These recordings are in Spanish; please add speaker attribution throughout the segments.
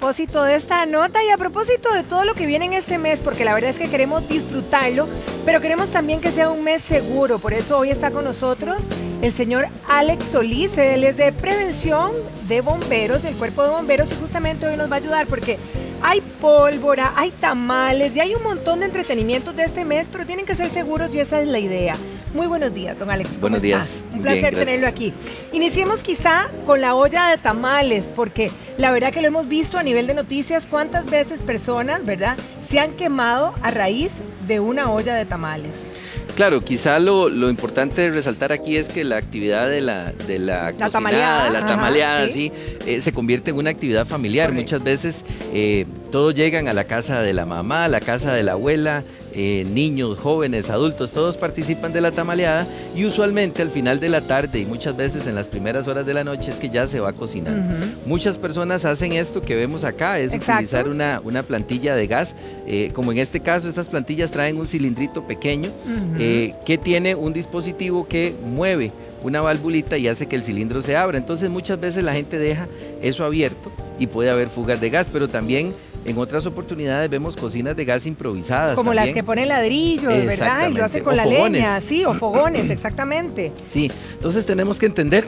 Speaker 1: propósito de esta nota y a propósito de todo lo que viene en este mes, porque la verdad es que queremos disfrutarlo, pero queremos también que sea un mes seguro. Por eso hoy está con nosotros el señor Alex Solís. Él es de prevención de bomberos, del cuerpo de bomberos, y justamente hoy nos va a ayudar porque hay pólvora, hay tamales y hay un montón de entretenimientos de este mes, pero tienen que ser seguros y esa es la idea. Muy buenos días, don Alex. ¿Cómo
Speaker 2: buenos
Speaker 1: está?
Speaker 2: Días.
Speaker 1: Un placer tenerlo aquí. Iniciemos quizá con la olla de tamales, porque la verdad que lo hemos visto a nivel de noticias, cuántas veces personas, ¿verdad?, se han quemado a raíz de una olla de tamales.
Speaker 2: Claro, quizá lo importante de resaltar aquí es que la actividad de la cocinada, de la tamaleada, ¿sí? Se convierte en una actividad familiar. Correcto. Muchas veces todos llegan a la casa de la mamá, a la casa de la abuela, niños, jóvenes, adultos, todos participan de la tamaleada y usualmente al final de la tarde y muchas veces en las primeras horas de la noche es que ya se va cocinando. Muchas personas hacen esto que vemos acá, es utilizar una plantilla de gas, como en este caso estas plantillas traen un cilindrito pequeño que tiene un dispositivo que mueve una valvulita y hace que el cilindro se abra. Entonces muchas veces la gente deja eso abierto y puede haber fugas de gas, pero también en otras oportunidades vemos cocinas de gas improvisadas. Como
Speaker 1: también. Las que ponen ladrillos, ¿verdad? Y lo hace con la leña, sí, o fogones, exactamente.
Speaker 2: Sí, entonces tenemos que entender,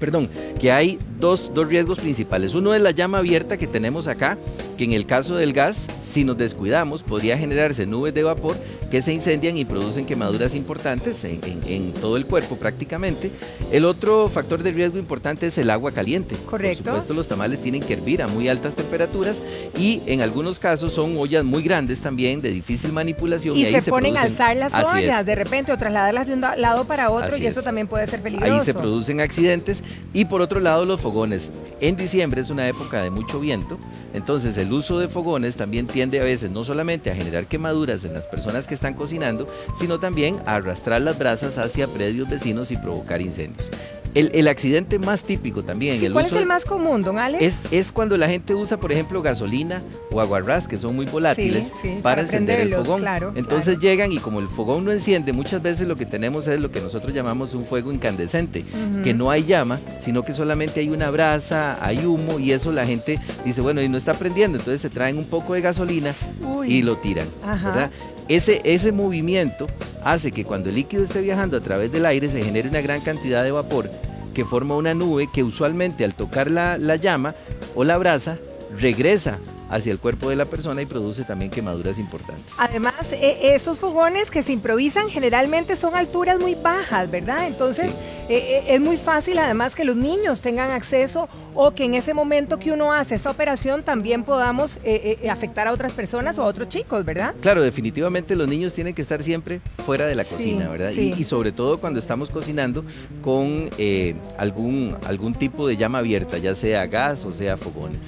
Speaker 2: perdón, que hay dos riesgos principales. Uno es la llama abierta que tenemos acá, que en el caso del gas, si nos descuidamos, podría generarse nubes de vapor que se incendian y producen quemaduras importantes en todo el cuerpo prácticamente. El otro factor de riesgo importante es el agua caliente.
Speaker 1: Correcto.
Speaker 2: Por supuesto, los tamales tienen que hervir a muy altas temperaturas y en algunos casos son ollas muy grandes también, de difícil manipulación.
Speaker 1: Y ahí se ponen a alzar las ollas de repente o trasladarlas de un lado para otro y eso también puede ser peligroso.
Speaker 2: Ahí se producen accidentes. Y por otro lado, los fogones. En diciembre es una época de mucho viento, entonces el uso de fogones también tiende a veces no solamente a generar quemaduras en las personas que están cocinando, sino también a arrastrar las brasas hacia predios vecinos y provocar incendios. El accidente más típico también.
Speaker 1: Sí, ¿cuál es el más común, don Alex?
Speaker 2: Es cuando la gente usa, por ejemplo, gasolina o aguarrás, que son muy volátiles, para encender el fogón. Claro, entonces llegan y como el fogón no enciende, muchas veces lo que tenemos es lo que nosotros llamamos un fuego incandescente, que no hay llama, sino que solamente hay una brasa, hay humo, y eso la gente dice, bueno, y no está prendiendo, entonces se traen un poco de gasolina y lo tiran, ¿verdad? Ese movimiento hace que cuando el líquido esté viajando a través del aire se genere una gran cantidad de vapor que forma una nube que usualmente al tocar la llama o la brasa regresa hacia el cuerpo de la persona y produce también quemaduras importantes.
Speaker 1: Además, estos fogones que se improvisan generalmente son alturas muy bajas, ¿verdad? Entonces, es muy fácil además que los niños tengan acceso o que en ese momento que uno hace esa operación también podamos afectar a otras personas o a otros chicos, ¿verdad?
Speaker 2: Claro, definitivamente los niños tienen que estar siempre fuera de la cocina, ¿verdad? Sí. Y sobre todo cuando estamos cocinando con algún tipo de llama abierta, ya sea gas o sea fogones.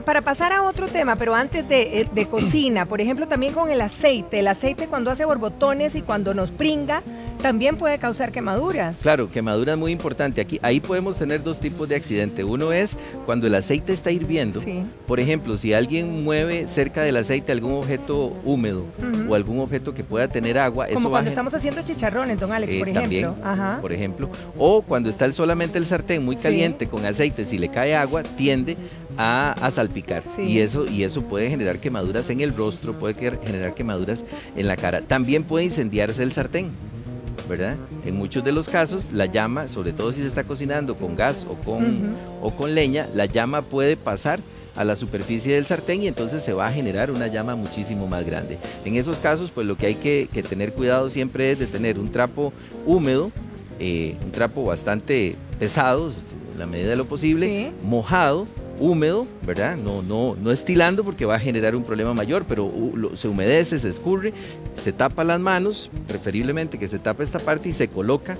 Speaker 1: Para pasar a otro tema, pero antes de cocina, por ejemplo, también con el aceite cuando hace borbotones y cuando nos pringa, también puede causar quemaduras.
Speaker 2: Claro, quemaduras muy importante. Ahí podemos tener dos tipos de accidente. Uno es cuando el aceite está hirviendo. Por ejemplo, si alguien mueve cerca del aceite algún objeto húmedo o algún objeto que pueda tener agua.
Speaker 1: Como cuando estamos haciendo chicharrones, don Alex, por ejemplo.
Speaker 2: También, por ejemplo. O cuando está solamente el sartén muy caliente con aceite, si le cae agua, tiende a salpicar y eso puede generar quemaduras en el rostro, puede generar quemaduras en la cara. También puede incendiarse el sartén, ¿verdad? En muchos de los casos la llama, sobre todo si se está cocinando con gas o con leña, la llama puede pasar a la superficie del sartén y entonces se va a generar una llama muchísimo más grande. En esos casos, pues lo que hay que tener cuidado siempre es de tener un trapo húmedo, un trapo bastante pesado, en la medida de lo posible, mojado, húmedo, ¿verdad? No estilando porque va a generar un problema mayor, pero se humedece, se escurre, se tapa las manos, preferiblemente que se tape esta parte y se coloca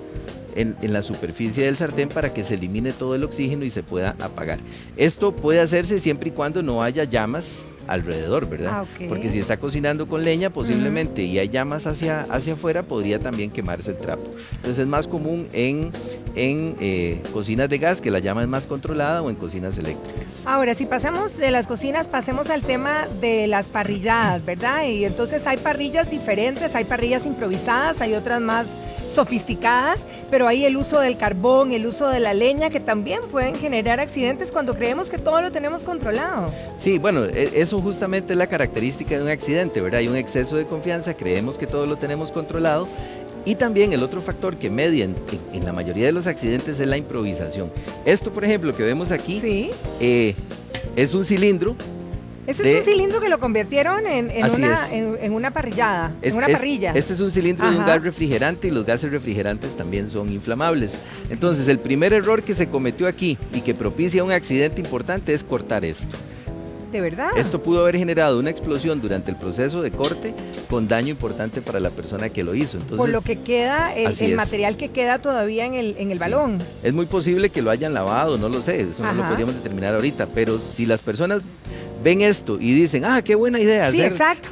Speaker 2: en la superficie del sartén para que se elimine todo el oxígeno y se pueda apagar. Esto puede hacerse siempre y cuando no haya llamas alrededor, ¿verdad? Porque si está cocinando con leña posiblemente y hay llamas hacia afuera, podría también quemarse el trapo. Entonces es más común en cocinas de gas, que la llama es más controlada, o en cocinas eléctricas.
Speaker 1: Ahora, si pasamos de las cocinas, pasemos al tema de las parrilladas, ¿verdad? Y entonces hay parrillas diferentes, hay parrillas improvisadas, hay otras más sofisticadas, pero hay el uso del carbón, el uso de la leña, que también pueden generar accidentes cuando creemos que todo lo tenemos controlado.
Speaker 2: Sí, bueno, eso justamente es la característica de un accidente, ¿verdad? Hay un exceso de confianza, creemos que todo lo tenemos controlado. Y también el otro factor que media en la mayoría de los accidentes es la improvisación. Esto, por ejemplo, que vemos aquí,
Speaker 1: ¿Sí?
Speaker 2: Es un cilindro.
Speaker 1: Ese es un cilindro que lo convirtieron en una parrillada, en una parrilla.
Speaker 2: Este es un cilindro de un gas refrigerante, y los gases refrigerantes también son inflamables. Entonces, el primer error que se cometió aquí y que propicia un accidente importante es cortar esto.
Speaker 1: ¿De verdad?
Speaker 2: Esto pudo haber generado una explosión durante el proceso de corte con daño importante para la persona que lo hizo. Entonces,
Speaker 1: por lo que queda, el material que queda todavía en el balón.
Speaker 2: Es muy posible que lo hayan lavado, no lo sé, eso no lo podríamos determinar ahorita, pero si las personas ven esto y dicen, qué buena idea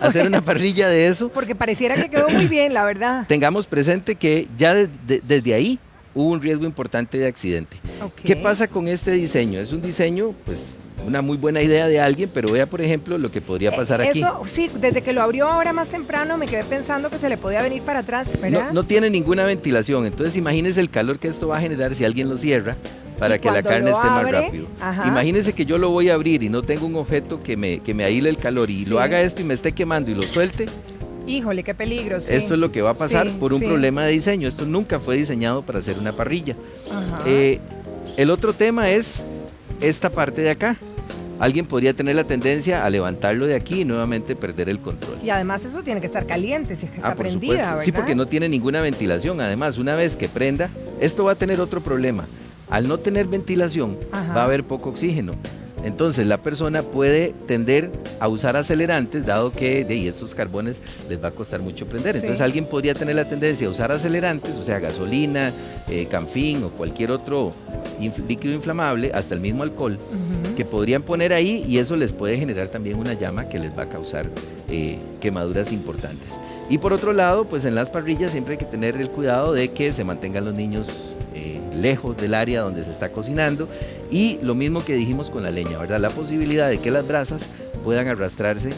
Speaker 2: hacer una parrilla de eso.
Speaker 1: Porque pareciera que quedó muy bien, la verdad.
Speaker 2: Tengamos presente que ya desde ahí hubo un riesgo importante de accidente.
Speaker 1: Okay.
Speaker 2: ¿Qué pasa con este diseño? Es un diseño, pues, una muy buena idea de alguien, pero vea, por ejemplo, lo que podría pasar aquí.
Speaker 1: Eso, sí, desde que lo abrió ahora más temprano me quedé pensando que se le podía venir para atrás, ¿verdad?
Speaker 2: No tiene ninguna ventilación, entonces imagínese el calor que esto va a generar si alguien lo cierra para que la carne esté más rápido. Imagínese que yo lo voy a abrir y no tengo un objeto que me aíle el calor y lo haga esto y me esté quemando y lo suelte.
Speaker 1: Híjole, qué peligro, sí.
Speaker 2: Esto es lo que va a pasar por un problema de diseño. Esto nunca fue diseñado para hacer una parrilla. El otro tema es esta parte de acá. Alguien podría tener la tendencia a levantarlo de aquí y nuevamente perder el control.
Speaker 1: Y además eso tiene que estar caliente si es que está prendida, ¿verdad?
Speaker 2: Sí, porque no tiene ninguna ventilación. Además, una vez que prenda, esto va a tener otro problema. Al no tener ventilación, va a haber poco oxígeno. Entonces la persona puede tender a usar acelerantes, dado que estos carbones les va a costar mucho prender. Entonces alguien podría tener la tendencia a usar acelerantes, o sea, gasolina, canfín o cualquier otro líquido inflamable, hasta el mismo alcohol, que podrían poner ahí, y eso les puede generar también una llama que les va a causar quemaduras importantes. Y por otro lado, pues en las parrillas siempre hay que tener el cuidado de que se mantengan los niños lejos del área donde se está cocinando, y lo mismo que dijimos con la leña, ¿verdad? La posibilidad de que las brasas puedan arrastrarse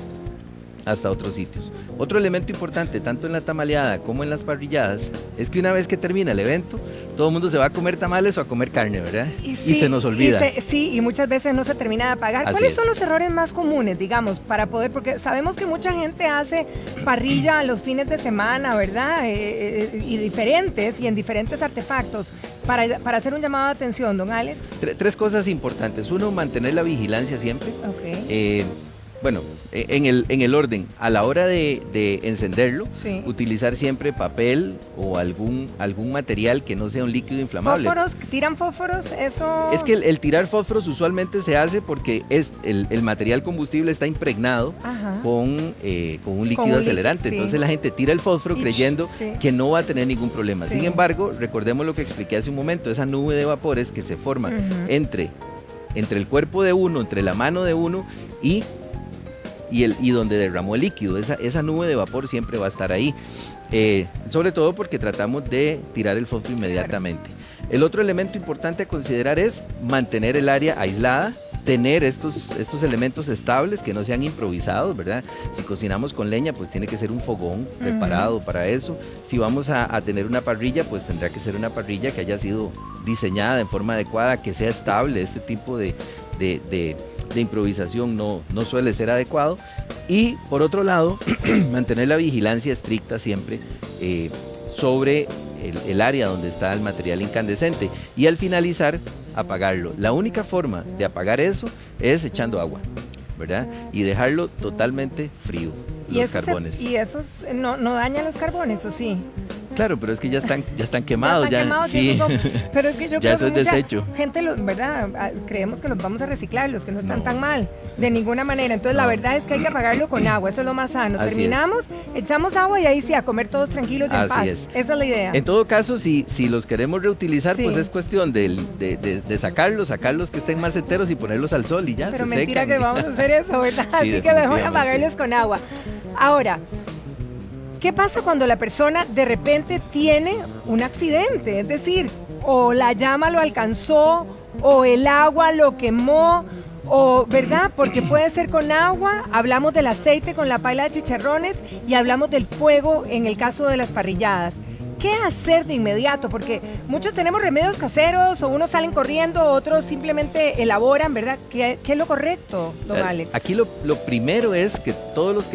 Speaker 2: hasta otros sitios. Otro elemento importante, tanto en la tamaleada como en las parrilladas, es que una vez que termina el evento, todo el mundo se va a comer tamales o a comer carne, ¿verdad? Y se nos olvida.
Speaker 1: Y muchas veces no se termina de pagar. ¿Cuáles son los errores más comunes, digamos, para poder, porque sabemos que mucha gente hace parrilla los fines de semana, ¿verdad? Y diferentes, y en diferentes artefactos. Para hacer un llamado de atención, don Alex.
Speaker 2: Tres cosas importantes. Uno, mantener la vigilancia siempre.
Speaker 1: Okay.
Speaker 2: Bueno, en el orden, a la hora de encenderlo, utilizar siempre papel o algún material que no sea un líquido inflamable.
Speaker 1: ¿Fósforos? ¿Tiran fósforos? Eso...
Speaker 2: Es que el tirar fósforos usualmente se hace porque el material combustible está impregnado con un líquido acelerante. Entonces la gente tira el fósforo creyendo que no va a tener ningún problema. Sin embargo, recordemos lo que expliqué hace un momento, esa nube de vapores que se forma entre el cuerpo de uno, entre la mano de uno y donde derramó el líquido, esa nube de vapor siempre va a estar ahí, sobre todo porque tratamos de tirar el fósforo inmediatamente. El otro elemento importante a considerar es mantener el área aislada, tener estos elementos estables que no sean improvisados, ¿verdad? Si cocinamos con leña, pues tiene que ser un fogón preparado para eso. Si vamos a tener una parrilla, pues tendrá que ser una parrilla que haya sido diseñada en forma adecuada, que sea estable. Este tipo de improvisación no suele ser adecuado. Y por otro lado, mantener la vigilancia estricta siempre sobre el área donde está el material incandescente, y al finalizar apagarlo. La única forma de apagar eso es echando agua, ¿verdad? Y dejarlo totalmente frío, los carbones.
Speaker 1: ¿Y esos no dañan los carbones, o sí?
Speaker 2: Claro, pero es que ya están quemados.
Speaker 1: Sí. Pero es que yo creo que mucha
Speaker 2: desecho.
Speaker 1: Gente, ¿verdad? Creemos que los vamos a reciclar, los que no están tan mal, de ninguna manera. Entonces la verdad es que hay que apagarlo con agua, eso es lo más sano. Terminamos, echamos agua y ahí sí, a comer todos tranquilos y en paz. Esa es la idea.
Speaker 2: En todo caso, si los queremos reutilizar, pues es cuestión de sacarlos que estén más enteros y ponerlos al sol y ya.
Speaker 1: Pero mentira que vamos a hacer eso, ¿verdad? Así que mejor apagarlos con agua. Ahora, ¿qué pasa cuando la persona de repente tiene un accidente? Es decir, o la llama lo alcanzó, o el agua lo quemó, o, ¿verdad? Porque puede ser con agua, hablamos del aceite con la paila de chicharrones y hablamos del fuego en el caso de las parrilladas. ¿qué hacer de inmediato? Porque muchos tenemos remedios caseros o unos salen corriendo, otros simplemente elaboran, ¿verdad? ¿Qué es lo correcto, don Alex?
Speaker 2: Aquí lo primero es que todos los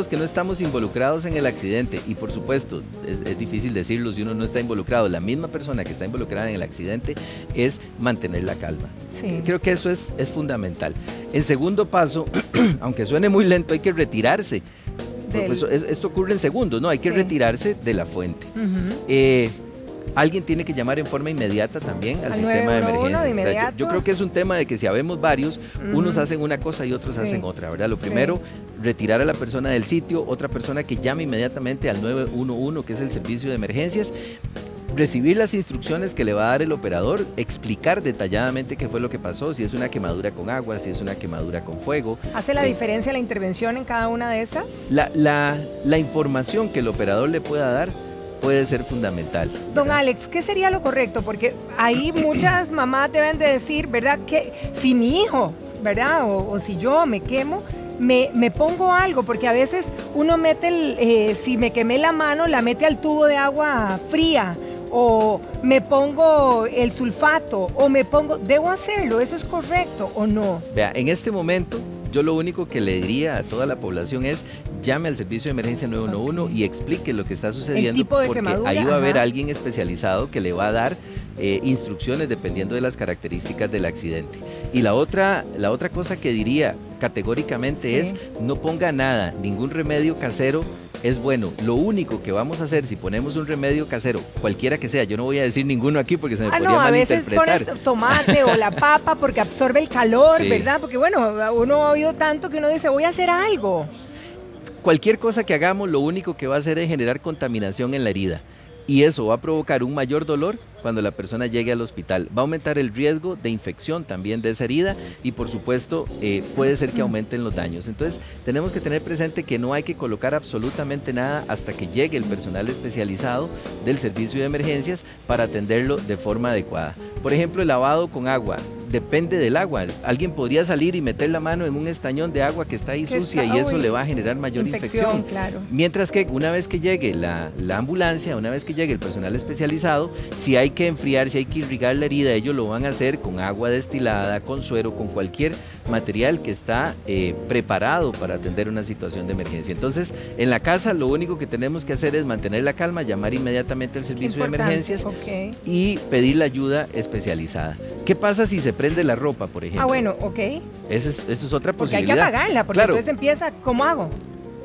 Speaker 2: que no estamos involucrados en el accidente, y por supuesto, es difícil decirlo si uno no está involucrado, la misma persona que está involucrada en el accidente, es mantener la calma. Sí. Creo que eso es fundamental. En segundo paso, aunque suene muy lento, hay que retirarse. Pues esto ocurre en segundos, ¿no? Hay que retirarse de la fuente. Alguien tiene que llamar en forma inmediata también al sistema de emergencia. O sea, yo creo que es un tema de que si habemos varios, unos hacen una cosa y otros hacen otra, ¿verdad? Lo primero, retirar a la persona del sitio, otra persona que llame inmediatamente al 911, que es el servicio de emergencias, recibir las instrucciones que le va a dar el operador, explicar detalladamente qué fue lo que pasó, si es una quemadura con agua, si es una quemadura con fuego.
Speaker 1: ¿Hace la diferencia la intervención en cada una de esas?
Speaker 2: La información que el operador le pueda dar puede ser fundamental.
Speaker 1: Don Alex, ¿qué sería lo correcto? Porque ahí muchas mamás deben de decir, ¿verdad? Que si mi hijo, ¿verdad? O si yo me quemo, me pongo algo, porque a veces uno mete, si me quemé la mano, la mete al tubo de agua fría, o me pongo el sulfato, o me pongo, ¿debo hacerlo? ¿Eso es correcto o no?
Speaker 2: Vea, en este momento, yo lo único que le diría a toda la población es llame al servicio de emergencia 911 y explique lo que está sucediendo,
Speaker 1: tipo de
Speaker 2: porque
Speaker 1: quemadura,
Speaker 2: ahí va a haber alguien especializado que le va a dar instrucciones dependiendo de las características del accidente. Y la otra cosa que diría categóricamente es no ponga nada, ningún remedio casero es bueno. Lo único que vamos a hacer si ponemos un remedio casero, cualquiera que sea, yo no voy a decir ninguno aquí porque se me podría malinterpretar.
Speaker 1: A veces pone tomate o la papa porque absorbe el calor, ¿verdad? Porque bueno, uno ha oído tanto que uno dice, voy a hacer algo.
Speaker 2: Cualquier cosa que hagamos, lo único que va a hacer es generar contaminación en la herida. Y eso va a provocar un mayor dolor cuando la persona llegue al hospital. Va a aumentar el riesgo de infección también de esa herida y por supuesto puede ser que aumenten los daños. Entonces tenemos que tener presente que no hay que colocar absolutamente nada hasta que llegue el personal especializado del servicio de emergencias para atenderlo de forma adecuada. Por ejemplo, el lavado con agua. Depende del agua. Alguien podría salir y meter la mano en un estañón de agua que está ahí sucia y eso le va a generar mayor infección.
Speaker 1: Claro.
Speaker 2: Mientras que una vez que llegue la ambulancia, una vez que llegue el personal especializado, si hay que enfriar, si hay que irrigar la herida, ellos lo van a hacer con agua destilada, con suero, con cualquier material que está preparado para atender una situación de emergencia. Entonces, en la casa lo único que tenemos que hacer es mantener la calma, llamar inmediatamente al servicio de emergencias y pedir la ayuda especializada. ¿Qué pasa si se prende la ropa, por ejemplo?
Speaker 1: Ah, bueno, ok.
Speaker 2: Eso es otra
Speaker 1: porque
Speaker 2: posibilidad.
Speaker 1: Hay que apagarla, porque entonces empieza, ¿cómo hago?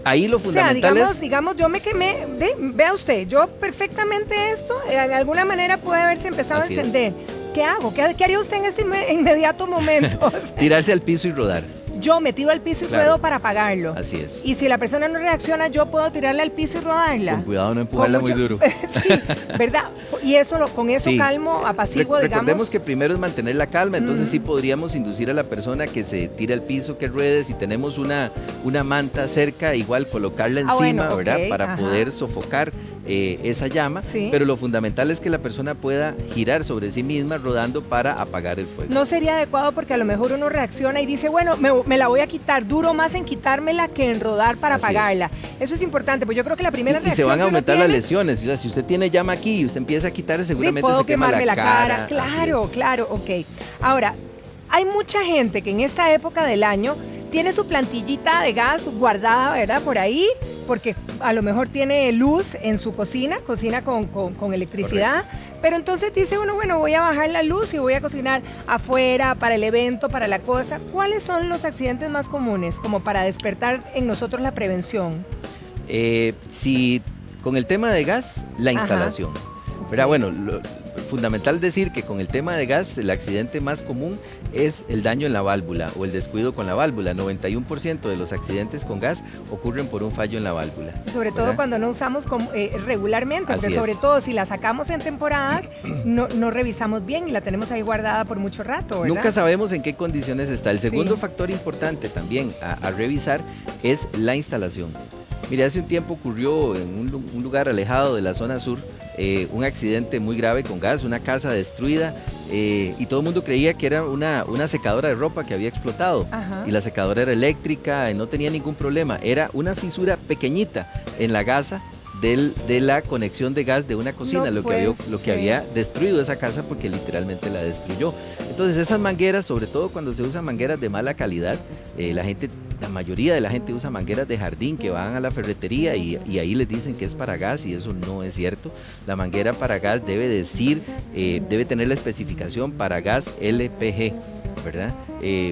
Speaker 2: Ahí lo fundamental
Speaker 1: digamos, yo me quemé, vea usted, yo perfectamente esto, de alguna manera puede haberse empezado a encender. ¿Qué hago? ¿Qué haría usted en este inmediato momento?
Speaker 2: Tirarse al piso y rodar.
Speaker 1: Yo me tiro al piso y ruedo para apagarlo.
Speaker 2: Así es.
Speaker 1: Y si la persona no reacciona, yo puedo tirarle al piso y rodarla.
Speaker 2: Con cuidado, no empujarla muy duro.
Speaker 1: Sí, ¿verdad? Y eso con eso calmo, apaciguo, digamos.
Speaker 2: Recordemos que primero es mantener la calma, entonces sí podríamos inducir a la persona que se tire al piso, que ruede. Si tenemos una manta cerca, igual colocarla encima, ¿verdad? Para poder sofocar esa llama, pero lo fundamental es que la persona pueda girar sobre sí misma rodando para apagar el fuego.
Speaker 1: No sería adecuado porque a lo mejor uno reacciona y dice, bueno, me la voy a quitar, duro más en quitármela que en rodar para apagarla. Eso es importante, pues yo creo que la primera reacción
Speaker 2: y se van a aumentar las lesiones, o sea, si usted tiene llama aquí y usted empieza a quitar, seguramente
Speaker 1: puedo
Speaker 2: se quema la cara.
Speaker 1: Claro, ok. Ahora, hay mucha gente que en esta época del año tiene su plantillita de gas guardada, ¿verdad? Por ahí, porque a lo mejor tiene luz en su cocina con electricidad. Correcto. Pero entonces dice uno, bueno, voy a bajar la luz y voy a cocinar afuera, para el evento, para la cosa. ¿Cuáles son los accidentes más comunes, como para despertar en nosotros la prevención?
Speaker 2: Si con el tema de gas, la instalación. ¿Verdad? Bueno, fundamental decir que con el tema de gas, el accidente más común es el daño en la válvula o el descuido con la válvula. 91% de los accidentes con gas ocurren por un fallo en la válvula.
Speaker 1: Sobre todo cuando no usamos regularmente, porque sobre todo si la sacamos en temporadas, no revisamos bien y la tenemos ahí guardada por mucho rato, ¿verdad?
Speaker 2: Nunca sabemos en qué condiciones está. El segundo factor importante también a revisar es la instalación. Mire, hace un tiempo ocurrió en un lugar alejado de la zona sur un accidente muy grave con gas, una casa destruida y todo el mundo creía que era una secadora de ropa que había explotado. Y la secadora era eléctrica y no tenía ningún problema, era una fisura pequeñita en la gasa de la conexión de gas de una cocina,
Speaker 1: No
Speaker 2: lo que había destruido esa casa porque literalmente la destruyó. Entonces esas mangueras, sobre todo cuando se usan mangueras de mala calidad, la mayoría de la gente usa mangueras de jardín que van a la ferretería y ahí les dicen que es para gas y eso no es cierto. La manguera para gas debe tener la especificación para gas LPG, ¿verdad?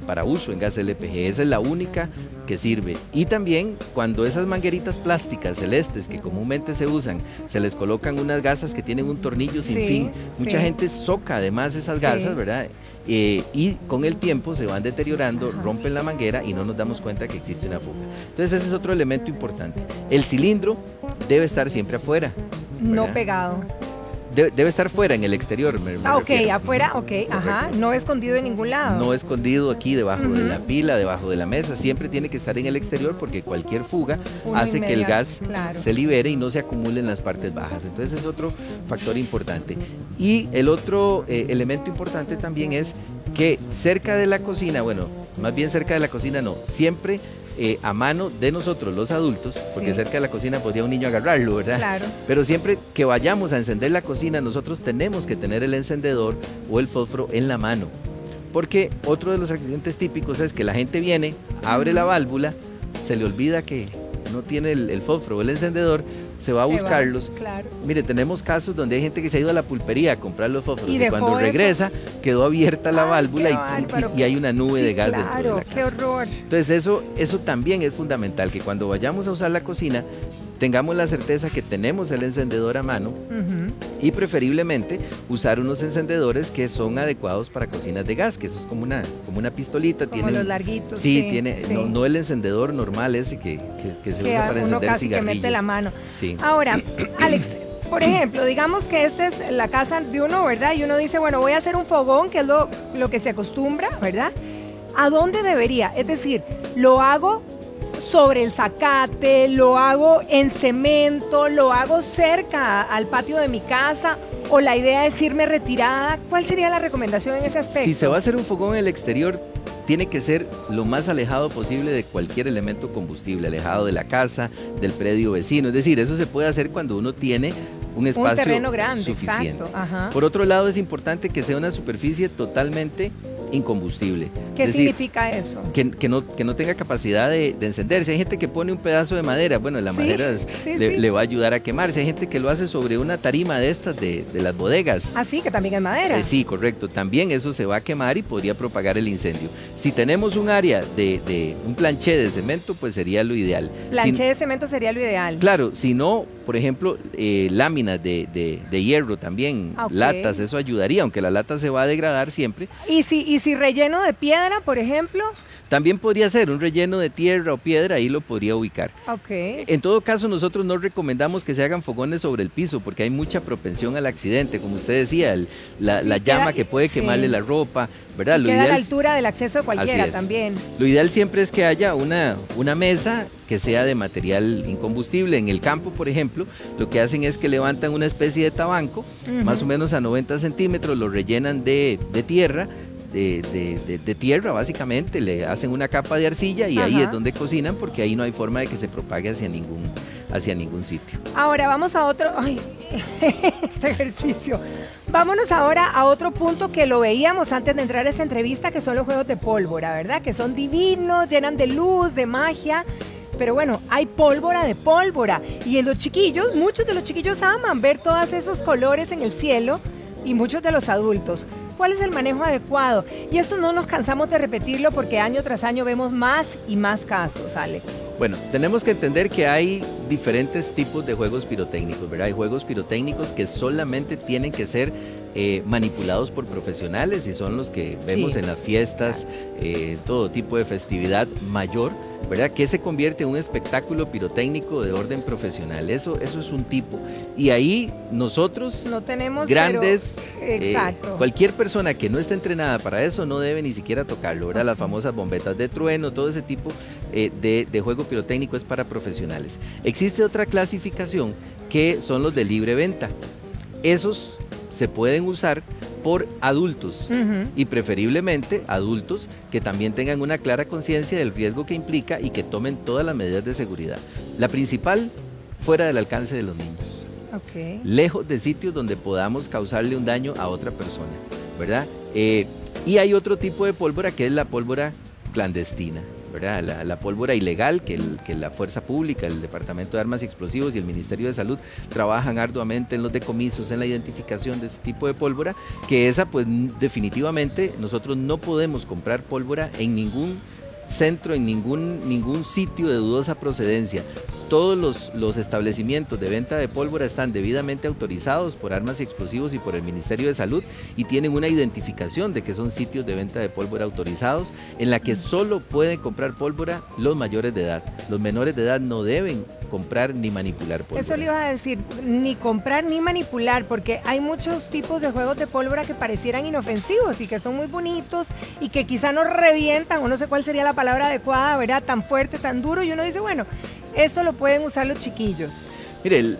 Speaker 2: Para uso en gas LPG, esa es la única que sirve. Y también cuando esas mangueritas plásticas celestes que comúnmente se usan, se les colocan unas gasas que tienen un tornillo sin fin, mucha gente soca además esas gasas, ¿verdad? Y con el tiempo se van deteriorando, rompen la manguera y no nos damos cuenta que existe una fuga. Entonces ese es otro elemento importante. El cilindro debe estar siempre afuera, ¿verdad?
Speaker 1: No pegado.
Speaker 2: Debe estar fuera, en el exterior. Me
Speaker 1: ok,
Speaker 2: refiero.
Speaker 1: afuera, ok, ajá, no escondido en ningún lado.
Speaker 2: No escondido aquí debajo de la pila, debajo de la mesa, siempre tiene que estar en el exterior porque cualquier fuga hace que el gas se libere y no se acumule en las partes bajas. Entonces es otro factor importante. Y el otro elemento importante también es que cerca de la cocina, bueno, más bien cerca de la cocina no, siempre a mano de nosotros los adultos, porque cerca de la cocina podría un niño agarrarlo, ¿verdad?
Speaker 1: Claro.
Speaker 2: Pero siempre que vayamos a encender la cocina, nosotros tenemos que tener el encendedor o el fósforo en la mano, porque otro de los accidentes típicos es que la gente viene, abre la válvula, se le olvida que no tiene el fósforo o el encendedor, se va a buscarlos.
Speaker 1: Claro.
Speaker 2: Mire, tenemos casos donde hay gente que se ha ido a la pulpería a comprar los fósforos y cuando
Speaker 1: eso
Speaker 2: regresa quedó abierta la válvula y hay una nube de gas dentro de la casa.
Speaker 1: ¡Qué horror!
Speaker 2: Entonces eso también es fundamental, que cuando vayamos a usar la cocina tengamos la certeza que tenemos el encendedor a mano y preferiblemente usar unos encendedores que son adecuados para cocinas de gas, que eso es como una pistolita.
Speaker 1: Como los larguitos.
Speaker 2: Sí, tiene, no el encendedor normal ese que se usa para encender
Speaker 1: casi
Speaker 2: cigarrillos.
Speaker 1: Que mete la mano.
Speaker 2: Sí.
Speaker 1: Ahora, Alex, por ejemplo, digamos que esta es la casa de uno, ¿verdad? Y uno dice, bueno, voy a hacer un fogón, que es lo que se acostumbra, ¿verdad? ¿A dónde debería? Es decir, lo hago sobre el zacate, lo hago en cemento, lo hago cerca al patio de mi casa, o la idea es irme retirada. ¿Cuál sería la recomendación en ese aspecto?
Speaker 2: Si se va a hacer un fogón en el exterior, tiene que ser lo más alejado posible de cualquier elemento combustible, alejado de la casa, del predio vecino. Es decir, eso se puede hacer cuando uno tiene un espacio
Speaker 1: terreno grande,
Speaker 2: suficiente.
Speaker 1: exacto. Ajá.
Speaker 2: Por otro lado, es importante que sea una superficie totalmente incombustible.
Speaker 1: ¿Qué significa eso?
Speaker 2: Que no tenga capacidad de encenderse. Hay gente que pone un pedazo de madera, bueno, la madera le va a ayudar a quemarse. Hay gente que lo hace sobre una tarima de estas de las bodegas.
Speaker 1: Ah, sí, que también es madera.
Speaker 2: Sí, correcto. También eso se va a quemar y podría propagar el incendio. Si tenemos un área de un planché de cemento, pues sería lo ideal.
Speaker 1: Planché de cemento sería lo ideal.
Speaker 2: Claro, si no, por ejemplo, láminas de hierro también, latas, eso ayudaría, aunque la lata se va a degradar siempre.
Speaker 1: ¿Y si relleno de piedra, por ejemplo?
Speaker 2: También podría ser un relleno de tierra o piedra, ahí lo podría ubicar. En todo caso, nosotros no recomendamos que se hagan fogones sobre el piso porque hay mucha propensión al accidente, como usted decía, la llama que puede quemarle la ropa, ¿verdad?
Speaker 1: Lo queda a la altura del acceso de cualquiera también.
Speaker 2: Lo ideal siempre es que haya una mesa que sea de material incombustible. En el campo, por ejemplo, lo que hacen es que levantan una especie de tabanco, más o menos a 90 centímetros, lo rellenan de tierra, de tierra básicamente, le hacen una capa de arcilla y ahí es donde cocinan porque ahí no hay forma de que se propague hacia ningún sitio.
Speaker 1: Ahora vamos a otro, este ejercicio. Vámonos ahora a otro punto que lo veíamos antes de entrar a esta entrevista, que son los juegos de pólvora, ¿verdad? Que son divinos, llenan de luz, de magia. Pero bueno, hay pólvora de pólvora y en los chiquillos, muchos de los chiquillos aman ver todos esos colores en el cielo y muchos de los adultos. ¿Cuál es el manejo adecuado? Y esto no nos cansamos de repetirlo porque año tras año vemos más y más casos, Alex.
Speaker 2: Bueno, tenemos que entender que hay diferentes tipos de juegos pirotécnicos, ¿verdad? Hay juegos pirotécnicos que solamente tienen que ser manipulados por profesionales y son los que vemos en las fiestas, todo tipo de festividad mayor, ¿verdad? Que se convierte en un espectáculo pirotécnico de orden profesional. Eso es un tipo. Y ahí nosotros,
Speaker 1: no tenemos
Speaker 2: grandes,
Speaker 1: exacto.
Speaker 2: Cualquier persona que no esté entrenada para eso no debe ni siquiera tocarlo, ¿verdad? Las famosas bombetas de trueno, todo ese tipo de juego pirotécnico es para profesionales. Existe otra clasificación que son los de libre venta. Esos se pueden usar por adultos y preferiblemente adultos que también tengan una clara conciencia del riesgo que implica y que tomen todas las medidas de seguridad. La principal fuera del alcance de los niños.
Speaker 1: Okay.
Speaker 2: Lejos de sitios donde podamos causarle un daño a otra persona, ¿verdad? Y hay otro tipo de pólvora que es la pólvora clandestina, ¿verdad? La pólvora ilegal que la fuerza pública, el Departamento de Armas y Explosivos y el Ministerio de Salud trabajan arduamente en los decomisos, en la identificación de este tipo de pólvora, que esa pues definitivamente nosotros no podemos comprar pólvora en ningún centro, en ningún sitio de dudosa procedencia. Todos los establecimientos de venta de pólvora están debidamente autorizados por Armas y Explosivos y por el Ministerio de Salud y tienen una identificación de que son sitios de venta de pólvora autorizados en la que solo pueden comprar pólvora los mayores de edad. Los menores de edad no deben comprar ni manipular pólvora.
Speaker 1: Eso le iba a decir, ni comprar ni manipular, porque hay muchos tipos de juegos de pólvora que parecieran inofensivos y que son muy bonitos y que quizá nos revientan, o no sé cuál sería la palabra adecuada, ¿verdad? Tan fuerte, tan duro, y uno dice, bueno, esto lo pueden usar los chiquillos.
Speaker 2: Mire,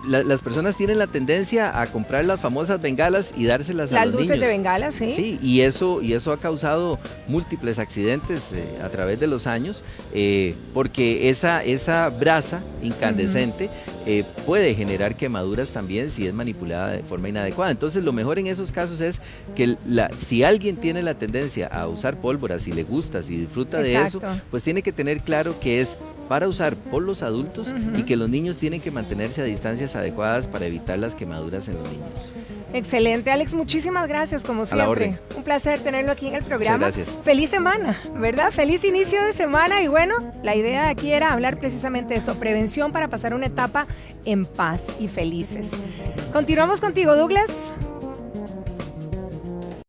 Speaker 2: las personas tienen la tendencia a comprar las famosas bengalas y dárselas a los niños. Las luces
Speaker 1: de bengalas, sí.
Speaker 2: Sí, y eso ha causado múltiples accidentes a través de los años, porque esa brasa incandescente puede generar quemaduras también si es manipulada de forma inadecuada. Entonces lo mejor en esos casos es que si alguien tiene la tendencia a usar pólvora, si le gusta, si disfruta de eso, pues tiene que tener claro que es para usar por los adultos y que los niños tienen que mantenerse a distancias adecuadas para evitar las quemaduras en los niños.
Speaker 1: Excelente, Alex, muchísimas gracias como siempre.
Speaker 2: A la orden.
Speaker 1: Un placer tenerlo aquí en el programa.
Speaker 2: Muchas gracias.
Speaker 1: Feliz semana, ¿verdad? Feliz inicio de semana y bueno, la idea de aquí era hablar precisamente de esto, prevención para pasar una etapa en paz y felices. Continuamos contigo, Douglas.